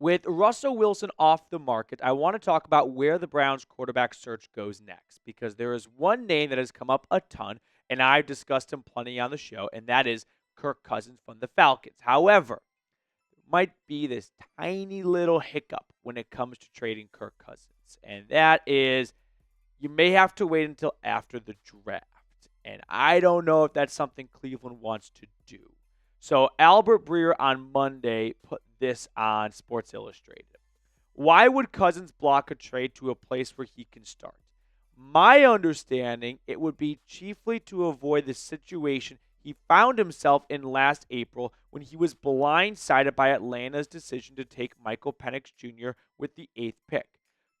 With Russell Wilson off the market, I want to talk about where the Browns quarterback search goes next because there is one name that has come up a ton, and I've discussed him plenty on the show, and that is Kirk Cousins from the Falcons. However, might be this tiny little hiccup when it comes to trading Kirk Cousins, and that is you may have to wait until after the draft. And I don't know if that's something Cleveland wants to do. So Albert Breer on Monday put this on Sports Illustrated. Why would Cousins block a trade to a place where he can start? My understanding, it would be chiefly to avoid the situation he found himself in last April when he was blindsided by Atlanta's decision to take Michael Penix Jr. with the 8th pick.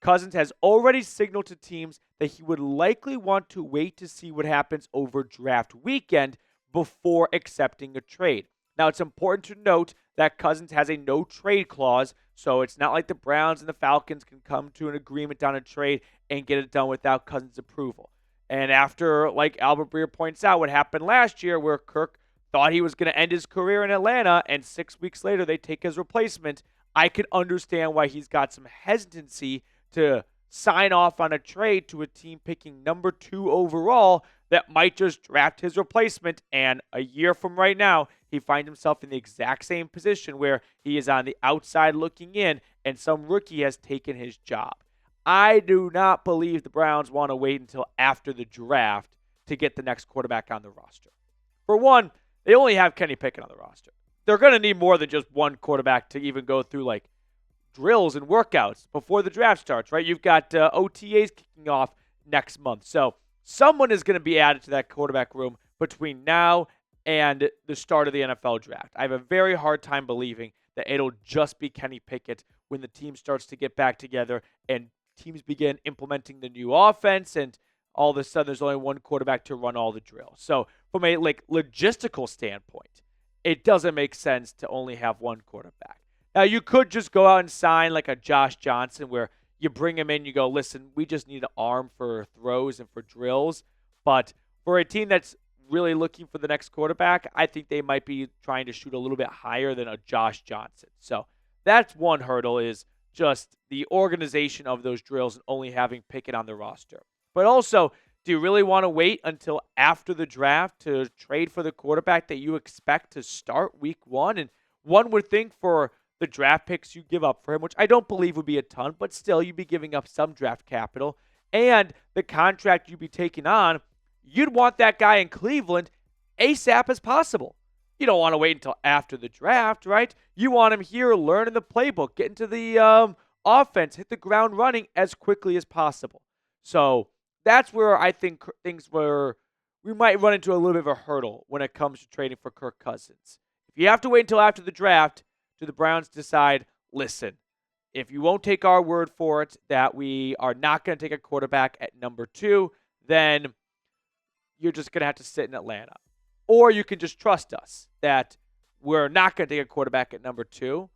Cousins has already signaled to teams that he would likely want to wait to see what happens over draft weekend before accepting a trade. Now, it's important to note that Cousins has a no-trade clause, so it's not like the Browns and the Falcons can come to an agreement on a trade and get it done without Cousins' approval. And after, like Albert Breer points out, what happened last year where Kirk thought he was going to end his career in Atlanta and 6 weeks later they take his replacement, I can understand why he's got some hesitancy to sign off on a trade to a team picking number 2 overall that might just draft his replacement, and a year from right now, he finds himself in the exact same position where he is on the outside looking in, and some rookie has taken his job. I do not believe the Browns want to wait until after the draft to get the next quarterback on the roster. For one, they only have Kenny Pickett on the roster. They're going to need more than just one quarterback to even go through like drills and workouts before the draft starts, right? You've got OTAs kicking off next month. So someone is going to be added to that quarterback room between now and the start of the NFL draft. I have a very hard time believing that it'll just be Kenny Pickett when the team starts to get back together and teams begin implementing the new offense, and all of a sudden there's only one quarterback to run all the drills. So from a logistical standpoint, it doesn't make sense to only have one quarterback. Now, you could just go out and sign like a Josh Johnson where you bring him in, you go, listen, we just need an arm for throws and for drills. But for a team that's really looking for the next quarterback, I think they might be trying to shoot a little bit higher than a Josh Johnson. So that's one hurdle, is just the organization of those drills and only having Pickett on the roster. But also, do you really want to wait until after the draft to trade for the quarterback that you expect to start week 1? And one would think for the draft picks you give up for him, which I don't believe would be a ton, but still you'd be giving up some draft capital, and the contract you'd be taking on, you'd want that guy in Cleveland ASAP as possible. You don't want to wait until after the draft, right? You want him here learning the playbook, get into the offense, hit the ground running as quickly as possible. So that's where I think we might run into a little bit of a hurdle when it comes to trading for Kirk Cousins. If you have to wait until after the draft, do the Browns decide, listen, if you won't take our word for it that we are not going to take a quarterback at number 2, then you're just going to have to sit in Atlanta. Or you can just trust us that we're not going to take a quarterback at number 2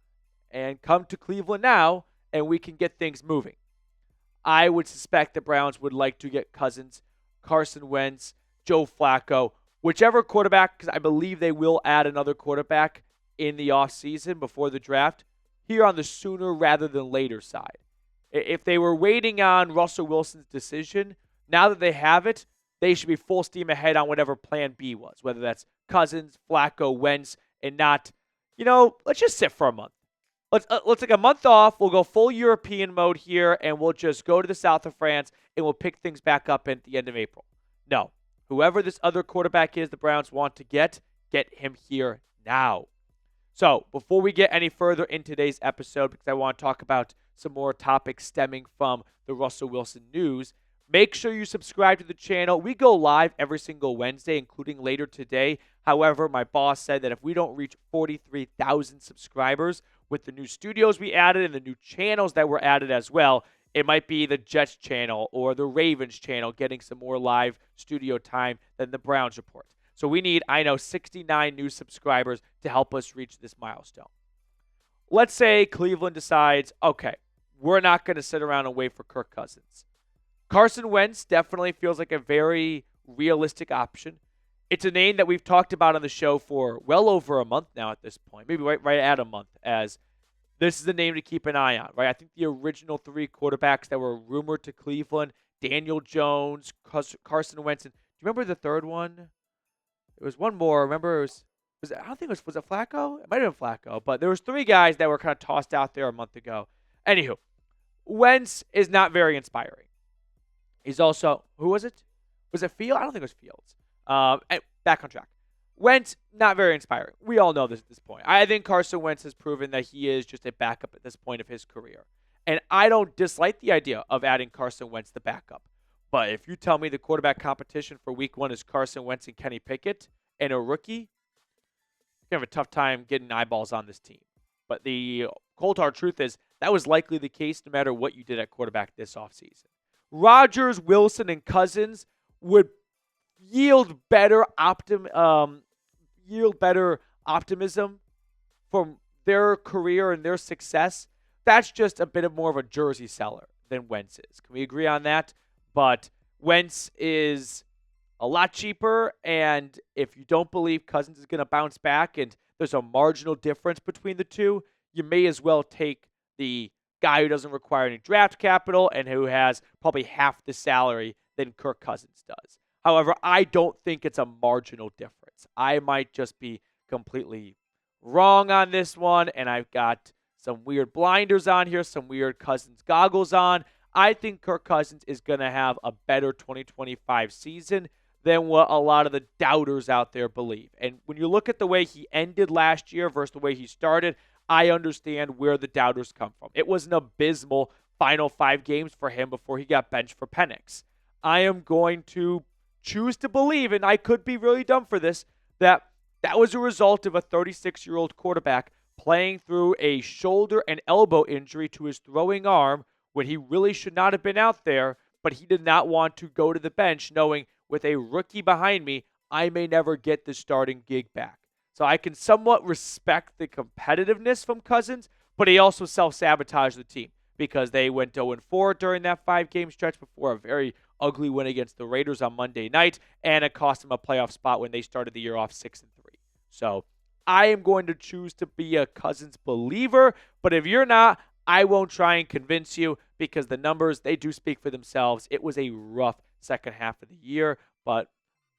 and come to Cleveland now and we can get things moving. I would suspect the Browns would like to get Cousins, Carson Wentz, Joe Flacco, whichever quarterback, because I believe they will add another quarterback in the offseason before the draft, here on the sooner rather than later side. If they were waiting on Russell Wilson's decision, now that they have it, they should be full steam ahead on whatever plan B was, whether that's Cousins, Flacco, Wentz, and not, let's just sit for a month. Let's take a month off. We'll go full European mode here, and we'll just go to the south of France, and we'll pick things back up at the end of April. No. Whoever this other quarterback is the Browns want to get him here now. So before we get any further in today's episode, because I want to talk about some more topics stemming from the Russell Wilson news, make sure you subscribe to the channel. We go live every single Wednesday, including later today. However, my boss said that if we don't reach 43,000 subscribers with the new studios we added and the new channels that were added as well, it might be the Jets channel or the Ravens channel getting some more live studio time than the Browns report. So we need, 69 new subscribers to help us reach this milestone. Let's say Cleveland decides, okay, we're not going to sit around and wait for Kirk Cousins. Carson Wentz definitely feels like a very realistic option. It's a name that we've talked about on the show for well over a month now at this point, maybe right at a month, as this is the name to keep an eye on, right? I think the original 3 quarterbacks that were rumored to Cleveland, Daniel Jones, Carson Wentz, and do you remember the third one? There was one more. Remember, I don't think was it Flacco? It might have been Flacco, but there was 3 guys that were kind of tossed out there a month ago. Anywho, Wentz is not very inspiring. He's also, who was it? Was it Fields? I don't think it was Fields. Back on track. Wentz, not very inspiring. We all know this at this point. I think Carson Wentz has proven that he is just a backup at this point of his career. And I don't dislike the idea of adding Carson Wentz the backup. But if you tell me the quarterback competition for week 1 is Carson Wentz and Kenny Pickett and a rookie, you're going to have a tough time getting eyeballs on this team. But the cold hard truth is that was likely the case no matter what you did at quarterback this offseason. Rodgers, Wilson, and Cousins would yield better optimism from their career and their success. That's just a bit of more of a jersey seller than Wentz is. Can we agree on that? But Wentz is a lot cheaper, and if you don't believe Cousins is going to bounce back and there's a marginal difference between the two, you may as well take the guy who doesn't require any draft capital and who has probably half the salary than Kirk Cousins does. However, I don't think it's a marginal difference. I might just be completely wrong on this one, and I've got some weird blinders on here, some weird Cousins goggles on. I think Kirk Cousins is going to have a better 2025 season than what a lot of the doubters out there believe. And when you look at the way he ended last year versus the way he started, I understand where the doubters come from. It was an abysmal final 5 games for him before he got benched for Penix. I am going to choose to believe, and I could be really dumb for this, that was a result of a 36-year-old quarterback playing through a shoulder and elbow injury to his throwing arm when he really should not have been out there, but he did not want to go to the bench knowing with a rookie behind me, I may never get the starting gig back. So I can somewhat respect the competitiveness from Cousins, but he also self-sabotaged the team because they went 0-4 during that 5-game stretch before a very ugly win against the Raiders on Monday night, and it cost him a playoff spot when they started the year off 6-3. So I am going to choose to be a Cousins believer, but if you're not, I won't try and convince you because the numbers, they do speak for themselves. It was a rough second half of the year, but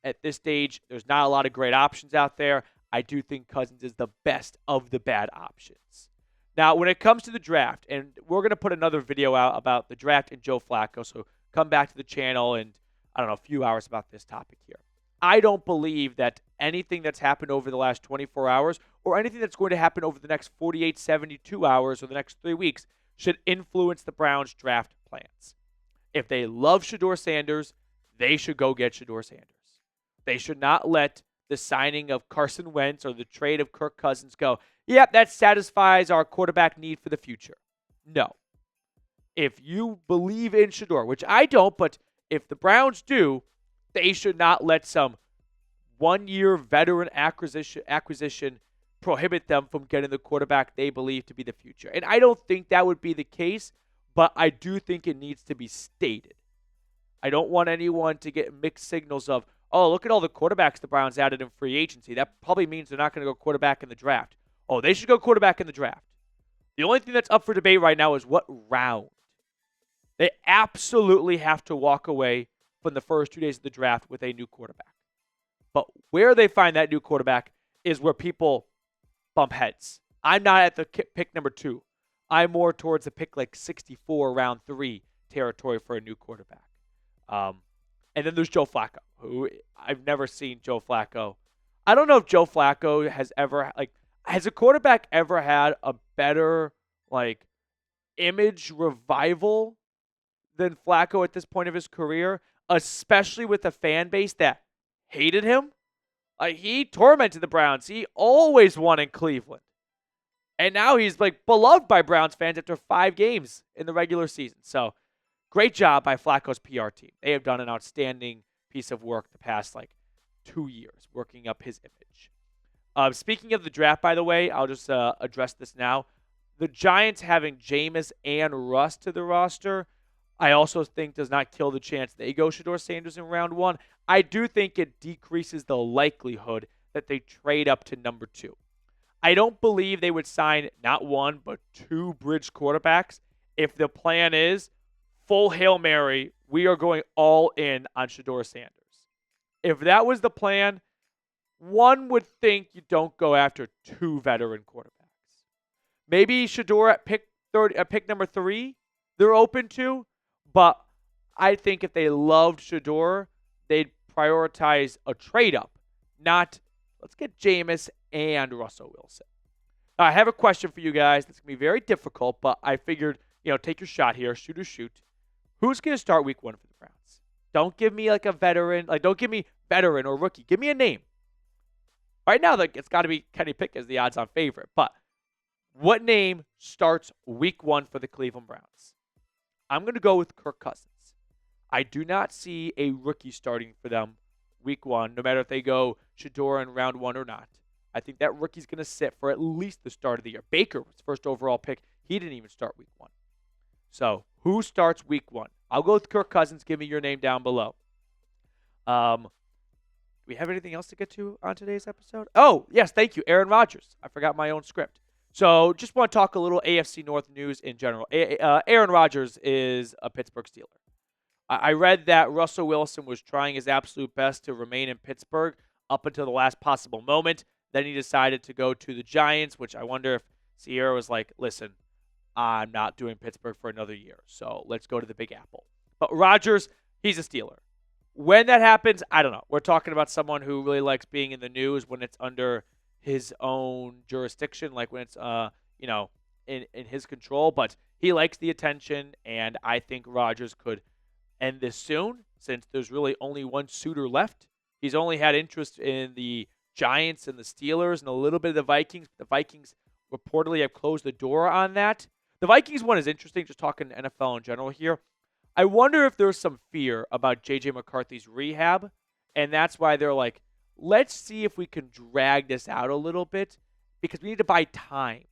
at this stage, there's not a lot of great options out there. I do think Cousins is the best of the bad options. Now, when it comes to the draft, and we're going to put another video out about the draft and Joe Flacco, so come back to the channel in, a few hours about this topic here. I don't believe that anything that's happened over the last 24 hours or anything that's going to happen over the next 48, 72 hours or the next 3 weeks should influence the Browns' draft plans. If they love Shedeur Sanders, they should go get Shedeur Sanders. They should not let the signing of Carson Wentz or the trade of Kirk Cousins go, yep, that satisfies our quarterback need for the future. No. If you believe in Shedeur, which I don't, but if the Browns do, they should not let some one-year veteran acquisition prohibit them from getting the quarterback they believe to be the future. And I don't think that would be the case, but I do think it needs to be stated. I don't want anyone to get mixed signals of, oh, look at all the quarterbacks the Browns added in free agency. That probably means they're not going to go quarterback in the draft. Oh, they should go quarterback in the draft. The only thing that's up for debate right now is what round. They absolutely have to walk away from the first 2 days of the draft with a new quarterback. But where they find that new quarterback is where people bump heads. I'm not at the pick number 2. I'm more towards the pick like 64, round 3 territory for a new quarterback. And then there's Joe Flacco, who I've never seen Joe Flacco. I don't know if Joe Flacco has a quarterback ever had a better, image revival than Flacco at this point of his career, especially with a fan base that hated him? He tormented the Browns. He always won in Cleveland. And now he's beloved by Browns fans after 5 games in the regular season. So great job by Flacco's PR team. They have done an outstanding piece of work the past 2 years, working up his image. Speaking of the draft, by the way, I'll just address this now. The Giants having Jameis and Russ to the roster, I also think does not kill the chance they go Shedeur Sanders in round 1. I do think it decreases the likelihood that they trade up to number 2. I don't believe they would sign not one, but two bridge quarterbacks if the plan is full Hail Mary, we are going all in on Shedeur Sanders. If that was the plan, one would think you don't go after two veteran quarterbacks. Maybe Shedeur at pick number 3, they're open to, but I think if they loved Shedeur, they'd prioritize a trade up, not let's get Jameis and Russell Wilson. I have a question for you guys. It's going to be very difficult, but I figured, take your shot here. Shoot. Who's going to start week 1 for the Browns? Don't give me like a veteran. Don't give me veteran or rookie. Give me a name. Right now, it's got to be Kenny Pickett as the odds-on favorite. But what name starts week 1 for the Cleveland Browns? I'm going to go with Kirk Cousins. I do not see a rookie starting for them week 1, no matter if they go Shedeur in round 1 or not. I think that rookie's going to sit for at least the start of the year. Baker was first overall pick. He didn't even start week 1. So, who starts week 1? I'll go with Kirk Cousins. Give me your name down below. Do we have anything else to get to on today's episode? Oh, yes, thank you. Aaron Rodgers. I forgot my own script. So, just want to talk a little AFC North news in general. Aaron Rodgers is a Pittsburgh Steeler. I read that Russell Wilson was trying his absolute best to remain in Pittsburgh up until the last possible moment. Then he decided to go to the Giants, which I wonder if Sierra was like, listen, I'm not doing Pittsburgh for another year, so let's go to the Big Apple. But Rodgers, he's a Steeler. When that happens, I don't know. We're talking about someone who really likes being in the news when it's under his own jurisdiction, like when it's, in his control. But he likes the attention, and I think Rodgers could end this soon since there's really only one suitor left. He's only had interest in the Giants and the Steelers and a little bit of the Vikings. The Vikings reportedly have closed the door on that. The Vikings one is interesting, just talking NFL in general here. I wonder if there's some fear about J.J. McCarthy's rehab, and that's why they're like, let's see if we can drag this out a little bit because we need to buy time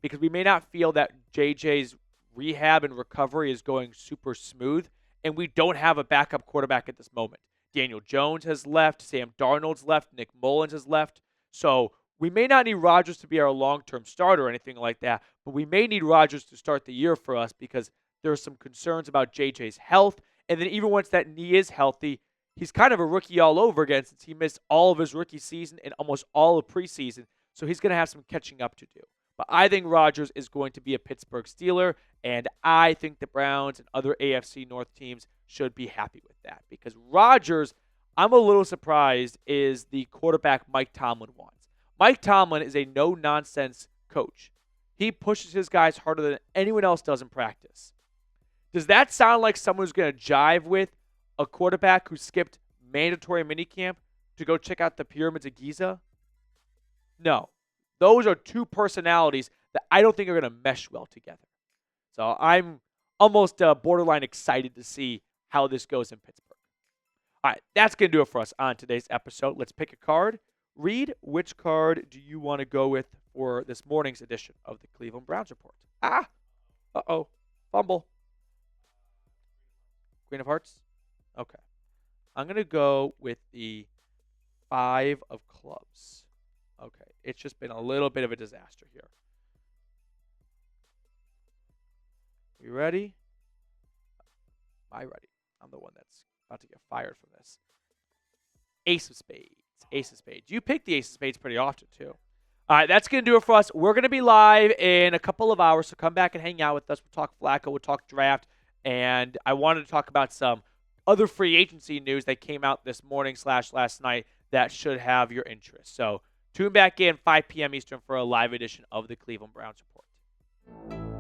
because we may not feel that J.J.'s rehab and recovery is going super smooth, and we don't have a backup quarterback at this moment. Daniel Jones has left. Sam Darnold's left. Nick Mullins has left. So we may not need Rodgers to be our long-term starter or anything like that, but we may need Rodgers to start the year for us because there are some concerns about JJ's health. And then even once that knee is healthy, he's kind of a rookie all over again since he missed all of his rookie season and almost all of preseason. So he's going to have some catching up to do. But I think Rodgers is going to be a Pittsburgh Steeler, and I think the Browns and other AFC North teams should be happy with that because Rodgers, I'm a little surprised, is the quarterback Mike Tomlin wants. Mike Tomlin is a no-nonsense coach. He pushes his guys harder than anyone else does in practice. Does that sound like someone who's going to jive with a quarterback who skipped mandatory minicamp to go check out the pyramids of Giza? No. Those are two personalities that I don't think are going to mesh well together. So I'm almost borderline excited to see how this goes in Pittsburgh. All right, that's going to do it for us on today's episode. Let's pick a card. Reed, which card do you want to go with for this morning's edition of the Cleveland Browns Report? Fumble. Queen of Hearts? Okay. I'm going to go with the 5 of Clubs. Okay, it's just been a little bit of a disaster here. You ready? Am I ready? I'm the one that's about to get fired from this. Ace of Spades. Ace of Spades. You pick the Ace of Spades pretty often, too. All right, that's going to do it for us. We're going to be live in a couple of hours, so come back and hang out with us. We'll talk Flacco. We'll talk draft. And I wanted to talk about some other free agency news that came out this morning / last night that should have your interest. So tune back in 5 p.m. Eastern for a live edition of the Cleveland Browns Report.